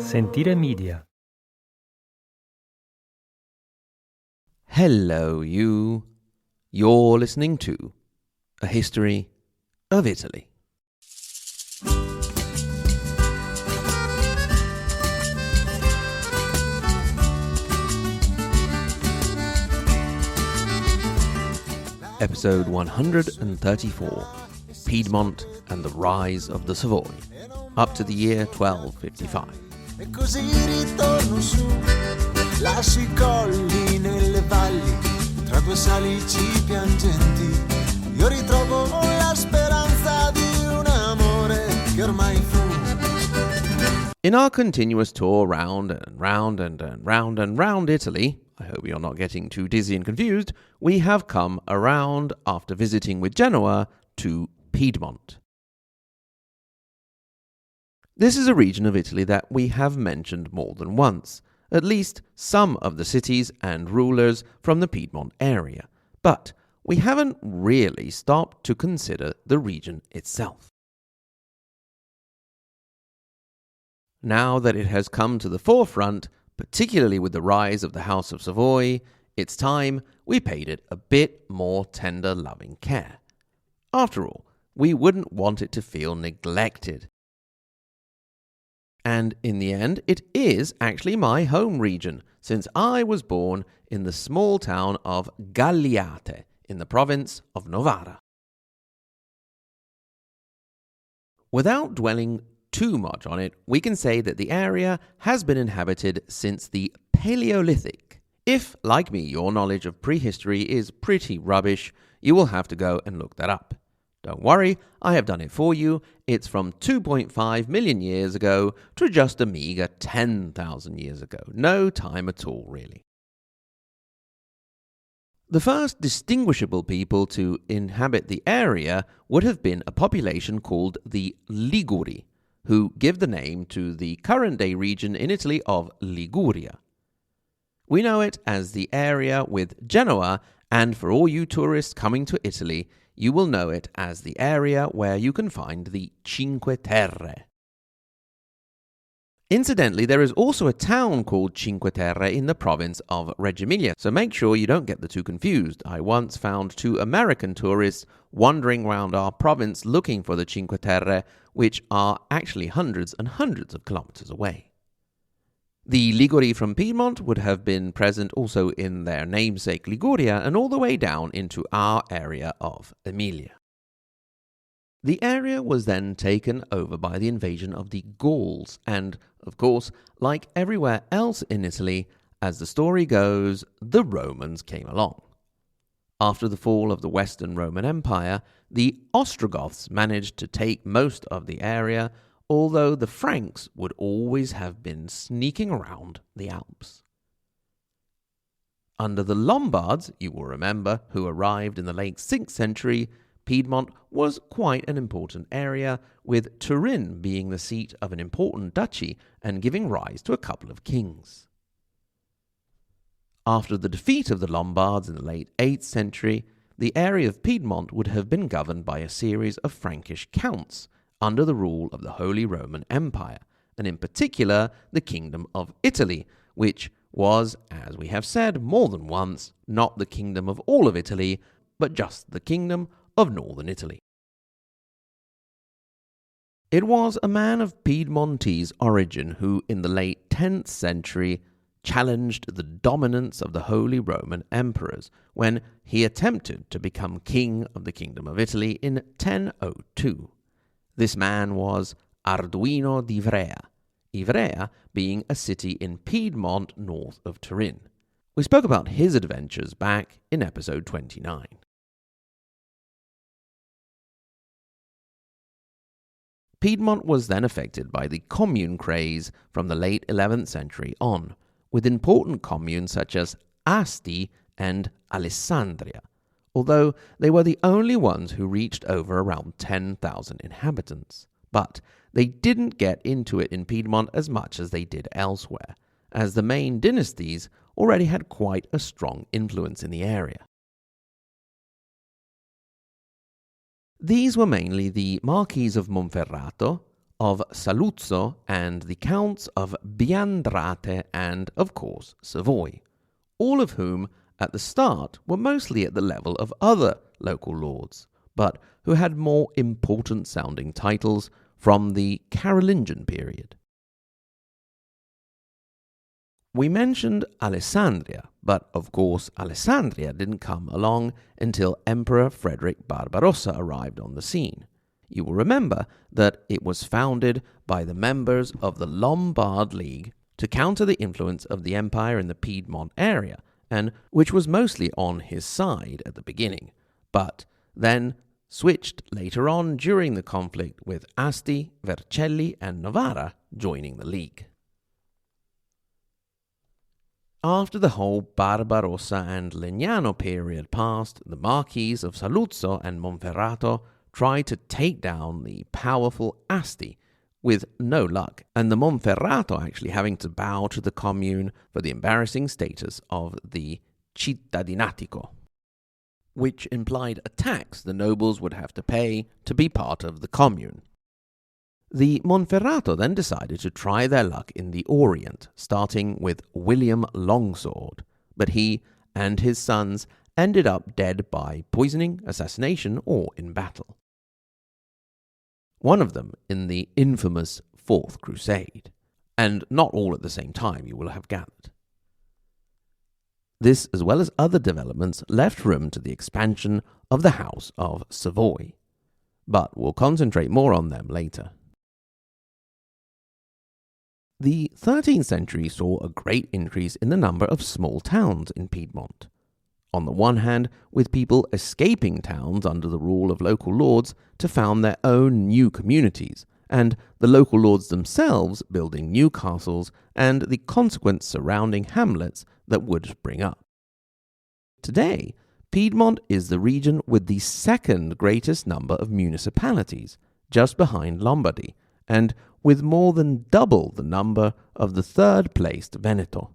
Sentire Media. Hello, you. You're listening to A History of Italy. Episode 134, Piedmont and the Rise of the Savoy, up to the year 1255. E così ritorno su, lascio I colli nelle valli, tra due salici piangenti, io ritrovo la speranza di un amore che ormai fu. In our continuous tour round and round and round and round Italy, I hope you're not getting too dizzy and confused, we have come around, after visiting with Genoa, to Piedmont. This is a region of Italy that we have mentioned more than once, at least some of the cities and rulers from the Piedmont area, but we haven't really stopped to consider the region itself. Now that it has come to the forefront, particularly with the rise of the House of Savoy, it's time we paid it a bit more tender loving care. After all, we wouldn't want it to feel neglected. And in the end, it is actually my home region, since I was born in the small town of Galliate in the province of Novara. Without dwelling too much on it, we can say that the area has been inhabited since the Paleolithic. If, like me, your knowledge of prehistory is pretty rubbish, you will have to go and look that up. Don't worry, I have done it for you. It's from 2.5 million years ago to just a meager 10,000 years ago. No time at all, really. The first distinguishable people to inhabit the area would have been a population called the Liguri, who give the name to the current-day region in Italy of Liguria. We know it as the area with Genoa, and for all you tourists coming to Italy, you will know it as the area where you can find the Cinque Terre. Incidentally, there is also a town called Cinque Terre in the province of Reggio Emilia, so make sure you don't get the two confused. I once found two American tourists wandering around our province looking for the Cinque Terre, which are actually hundreds and hundreds of kilometers away. The Liguri from Piedmont would have been present also in their namesake Liguria and all the way down into our area of Emilia. The area was then taken over by the invasion of the Gauls and, of course, like everywhere else in Italy, as the story goes, the Romans came along. After the fall of the Western Roman Empire, the Ostrogoths managed to take most of the area, although the Franks would always have been sneaking around the Alps. Under the Lombards, you will remember, who arrived in the late 6th century, Piedmont was quite an important area, with Turin being the seat of an important duchy and giving rise to a couple of kings. After the defeat of the Lombards in the late 8th century, the area of Piedmont would have been governed by a series of Frankish counts, under the rule of the Holy Roman Empire, and in particular the Kingdom of Italy, which was, as we have said more than once, not the kingdom of all of Italy, but just the kingdom of northern Italy. It was a man of Piedmontese origin who, in the late 10th century, challenged the dominance of the Holy Roman emperors when he attempted to become king of the Kingdom of Italy in 1002. This man was Arduino di Ivrea, Ivrea being a city in Piedmont north of Turin. We spoke about his adventures back in episode 29. Piedmont was then affected by the commune craze from the late 11th century on, with important communes such as Asti and Alessandria, although they were the only ones who reached over around 10,000 inhabitants. But they didn't get into it in Piedmont as much as they did elsewhere, as the main dynasties already had quite a strong influence in the area. These were mainly the Marquis of Monferrato, of Saluzzo and the Counts of Biandrate and, of course, Savoy, all of whom at the start were mostly at the level of other local lords, but who had more important-sounding titles from the Carolingian period. We mentioned Alessandria, but of course Alessandria didn't come along until Emperor Frederick Barbarossa arrived on the scene. You will remember that it was founded by the members of the Lombard League to counter the influence of the empire in the Piedmont area, and which was mostly on his side at the beginning, but then switched later on during the conflict, with Asti, Vercelli and Novara joining the league. After the whole Barbarossa and Legnano period passed, the Marquis of Saluzzo and Monferrato tried to take down the powerful Asti, with no luck, and the Monferrato actually having to bow to the commune for the embarrassing status of the cittadinatico, which implied a tax the nobles would have to pay to be part of the commune. The Monferrato then decided to try their luck in the Orient, starting with William Longsword, but he and his sons ended up dead by poisoning, assassination, or in battle. One of them in the infamous Fourth Crusade, and not all at the same time, you will have gathered. This, as well as other developments, left room to the expansion of the House of Savoy, but we'll concentrate more on them later. The 13th century saw a great increase in the number of small towns in Piedmont. On the one hand, with people escaping towns under the rule of local lords to found their own new communities, and the local lords themselves building new castles and the consequent surrounding hamlets that would spring up. Today, Piedmont is the region with the second greatest number of municipalities, just behind Lombardy, and with more than double the number of the third-placed Veneto.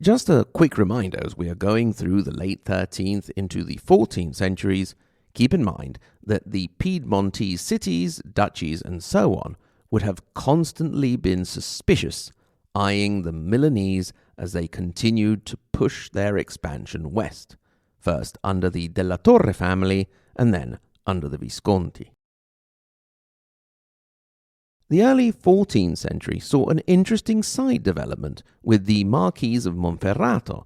Just a quick reminder, as we are going through the late 13th into the 14th centuries, keep in mind that the Piedmontese cities, duchies, and so on would have constantly been suspicious, eyeing the Milanese as they continued to push their expansion west, first under the Della Torre family and then under the Visconti. The early 14th century saw an interesting side development with the Marquis of Monferrato.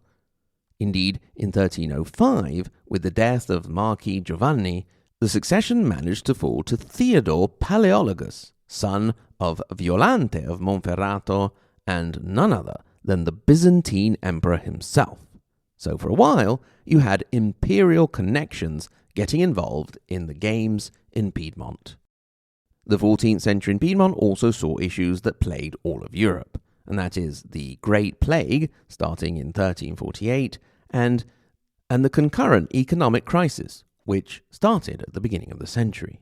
Indeed, in 1305, with the death of Marquis Giovanni, the succession managed to fall to Theodore Palaeologus, son of Violante of Monferrato and none other than the Byzantine emperor himself. So for a while, you had imperial connections getting involved in the games in Piedmont. The 14th century in Piedmont also saw issues that plagued all of Europe, and that is the Great Plague, starting in 1348, and the concurrent economic crisis, which started at the beginning of the century.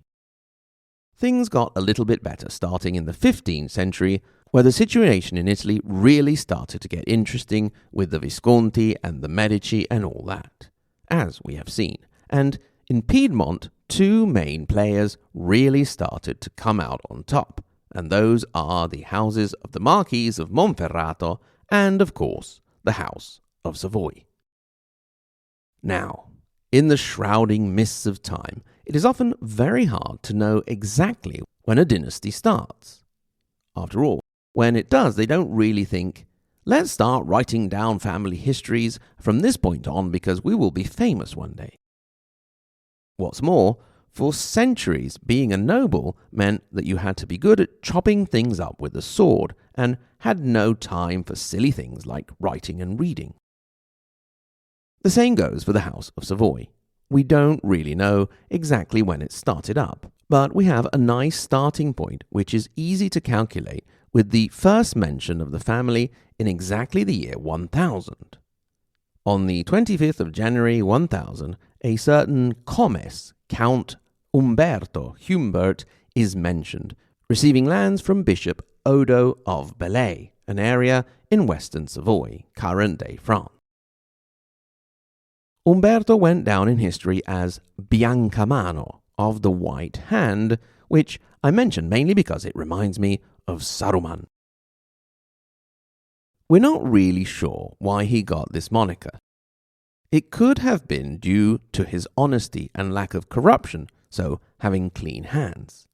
Things got a little bit better starting in the 15th century, where the situation in Italy really started to get interesting with the Visconti and the Medici and all that, as we have seen. And in Piedmont, two main players really started to come out on top, and those are the houses of the Marquis of Monferrato and, of course, the House of Savoy. Now, in the shrouding mists of time, it is often very hard to know exactly when a dynasty starts. After all, when it does, they don't really think, let's start writing down family histories from this point on because we will be famous one day. What's more, for centuries, being a noble meant that you had to be good at chopping things up with a sword and had no time for silly things like writing and reading. The same goes for the House of Savoy. We don't really know exactly when it started up, but we have a nice starting point which is easy to calculate with the first mention of the family in exactly the year 1000. On the 25th of January 1000, a certain Comes, Count Umberto Humbert, is mentioned, receiving lands from Bishop Odo of Belley, an area in western Savoy, current-day France. Umberto went down in history as Biancamano, of the White Hand, which I mention mainly because it reminds me of Saruman. We're not really sure why he got this moniker. It could have been due to his honesty and lack of corruption, so having clean hands.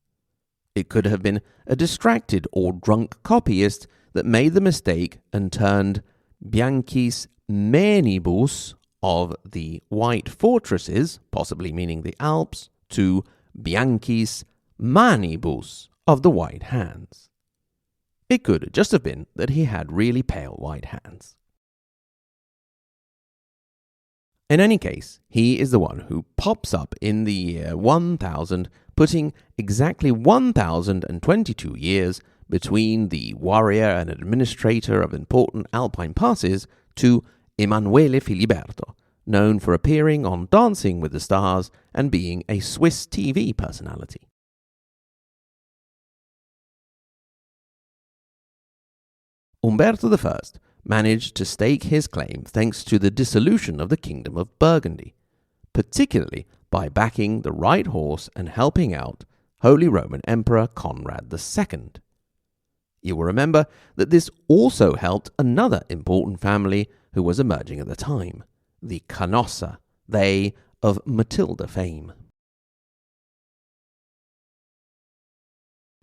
It could have been a distracted or drunk copyist that made the mistake and turned Bianchis Menibus of the White Fortresses, possibly meaning the Alps, to Bianchis Manibus of the White Hands. It could just have been that he had really pale white hands. In any case, he is the one who pops up in the year 1000, putting exactly 1022 years between the warrior and administrator of important alpine passes to Emanuele Filiberto, known for appearing on Dancing with the Stars and being a Swiss TV personality. Umberto I managed to stake his claim thanks to the dissolution of the Kingdom of Burgundy, particularly by backing the right horse and helping out Holy Roman Emperor Conrad II. You will remember that this also helped another important family who was emerging at the time, the Canossa, they of Matilda fame.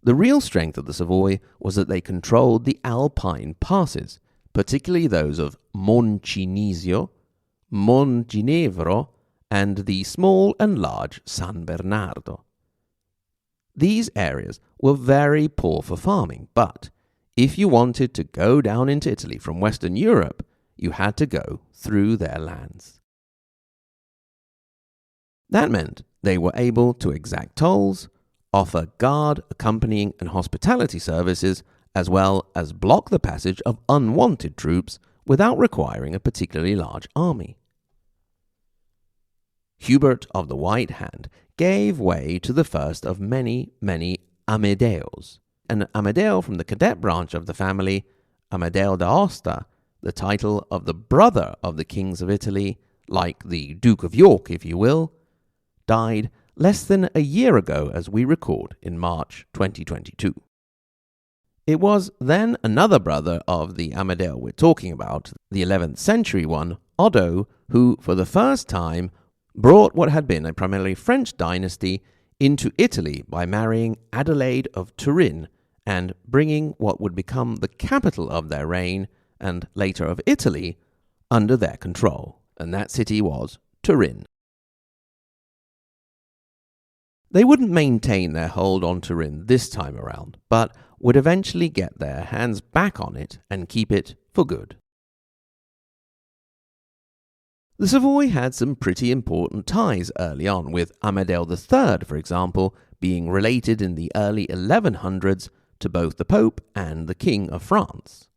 The real strength of the Savoy was that they controlled the Alpine passes, particularly those of Monchinisio, Monginevro, and the small and large San Bernardo. These areas were very poor for farming, but if you wanted to go down into Italy from Western Europe, you had to go through their lands. That meant they were able to exact tolls, offer guard, accompanying, and hospitality services, as well as block the passage of unwanted troops without requiring a particularly large army. Hubert of the White Hand gave way to the first of many Amedeos, an Amedeo from the cadet branch of the family, Amedeo d'Aosta, the title of the brother of the kings of Italy, like the Duke of York, if you will, died less than a year ago as we record in March 2022. It was then another brother of the Amedeo we're talking about, the 11th century one, Odo, who for the first time brought what had been a primarily French dynasty into Italy by marrying Adelaide of Turin and bringing what would become the capital of their reign and later of Italy under their control, and that city was Turin. They wouldn't maintain their hold on Turin this time around, but would eventually get their hands back on it and keep it for good. The Savoy had some pretty important ties early on, with Amedeo III, for example, being related in the early 1100s to both the Pope and the King of France.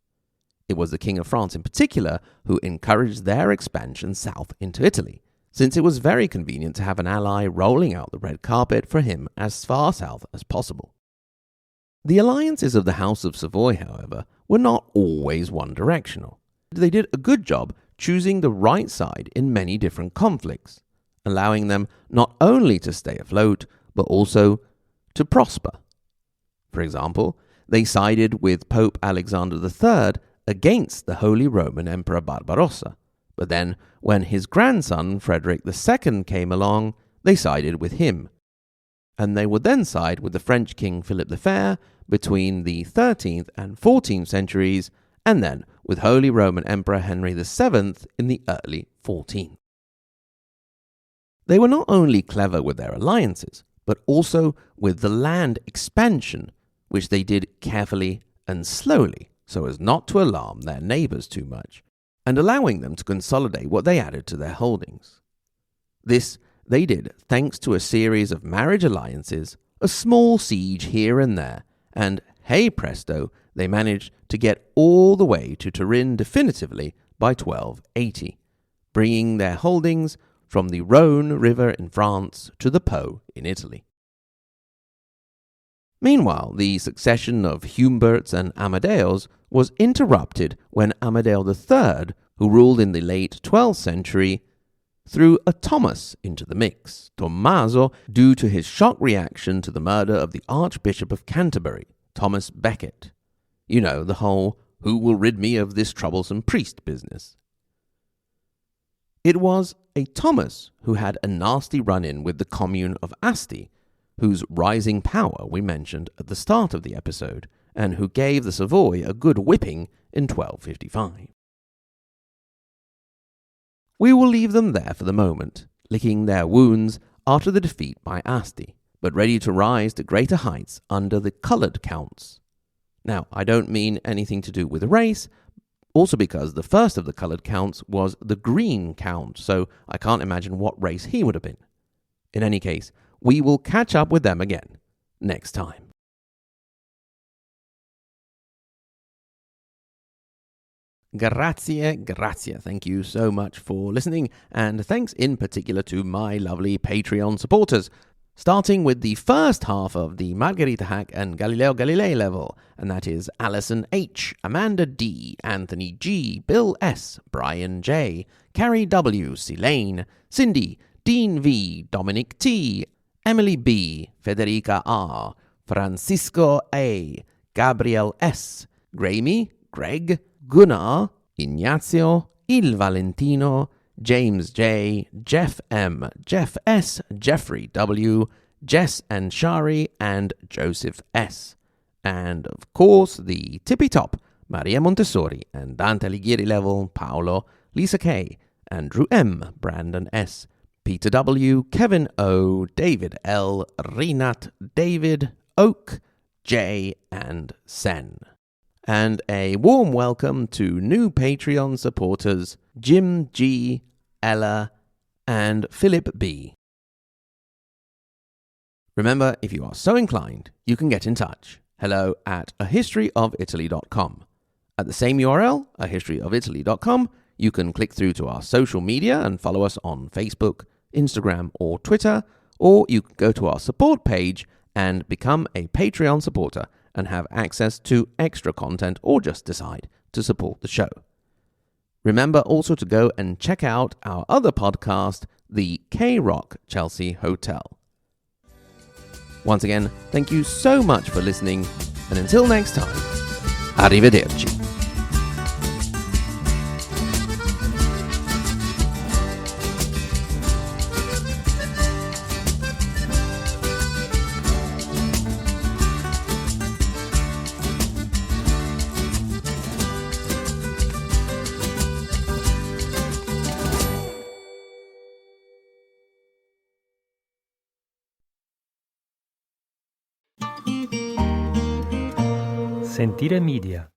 It was the King of France in particular who encouraged their expansion south into Italy, since it was very convenient to have an ally rolling out the red carpet for him as far south as possible. The alliances of the House of Savoy, however, were not always one-directional. They did a good job choosing the right side in many different conflicts, allowing them not only to stay afloat, but also to prosper. For example, they sided with Pope Alexander III against the Holy Roman Emperor Barbarossa, but then when his grandson Frederick II came along, they sided with him. And they would then side with the French King Philip the Fair between the 13th and 14th centuries, and then with Holy Roman Emperor Henry VII in the early 14th. They were not only clever with their alliances, but also with the land expansion, which they did carefully and slowly, so as not to alarm their neighbours too much, and allowing them to consolidate what they added to their holdings. This they did thanks to a series of marriage alliances, a small siege here and there, and hey presto, they managed to get all the way to Turin definitively by 1280, bringing their holdings from the Rhone River in France to the Po in Italy. Meanwhile, the succession of Humberts and Amadeos was interrupted when Amedeo III, who ruled in the late 12th century, threw a Thomas into the mix, Tommaso, due to his shock reaction to the murder of the Archbishop of Canterbury, Thomas Becket. You know, the whole "who will rid me of this troublesome priest" business. It was a Thomas who had a nasty run-in with the commune of Asti, whose rising power we mentioned at the start of the episode, and who gave the Savoy a good whipping in 1255. We will leave them there for the moment, licking their wounds after the defeat by Asti, but ready to rise to greater heights under the coloured counts. Now, I don't mean anything to do with race, also because the first of the coloured counts was the Green Count, so I can't imagine what race he would have been. In any case, we will catch up with them again next time. Grazie. Thank you so much for listening, and thanks in particular to my lovely Patreon supporters, starting with the first half of the Margherita Hack and Galileo Galilei level, and that is Alison H., Amanda D., Anthony G., Bill S., Brian J., Carrie W., Silane, Cindy, Dean V., Dominic T., Emily B., Federica R., Francisco A., Gabriel S., Graeme, Greg, Gunnar, Ignazio, Il Valentino, James J., Jeff M., Jeff S., Jeffrey W., Jess and Shari, and Joseph S. And, of course, the tippy top, Maria Montessori and Dante Alighieri level, Paolo, Lisa K., Andrew M., Brandon S., Peter W., Kevin O., David L., Renat, David, Oak, J., and Sen. And a warm welcome to new Patreon supporters, Jim G., Ella, and Philip B. Remember, if you are so inclined, you can get in touch. hello@ahistoryofitaly.com. At the same URL, ahistoryofitaly.com, you can click through to our social media and follow us on Facebook, Instagram, or Twitter, or you can go to our support page and become a Patreon supporter and have access to extra content, or just decide to support the show. Remember also to go and check out our other podcast, the K-Rock Chelsea Hotel. Once again, thank you so much for listening, and until next time, arrivederci. Sentire Media.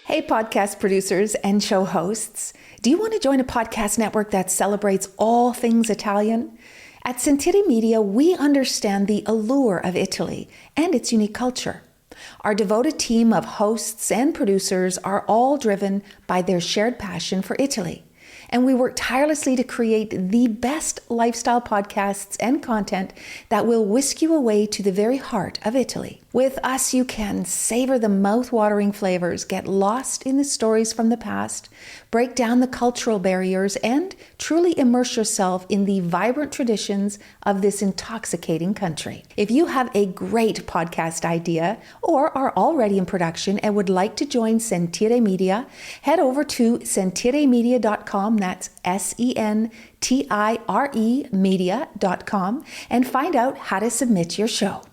Hey, podcast producers and show hosts. Do you want to join a podcast network that celebrates all things Italian? At Sentire Media, we understand the allure of Italy and its unique culture. Our devoted team of hosts and producers are all driven by their shared passion for Italy. And we work tirelessly to create the best lifestyle podcasts and content that will whisk you away to the very heart of Italy. With us, you can savor the mouth-watering flavors, get lost in the stories from the past, break down the cultural barriers, and truly immerse yourself in the vibrant traditions of this intoxicating country. If you have a great podcast idea or are already in production and would like to join Sentire Media, head over to sentiremedia.com, that's SENTIRE media.com, and find out how to submit your show.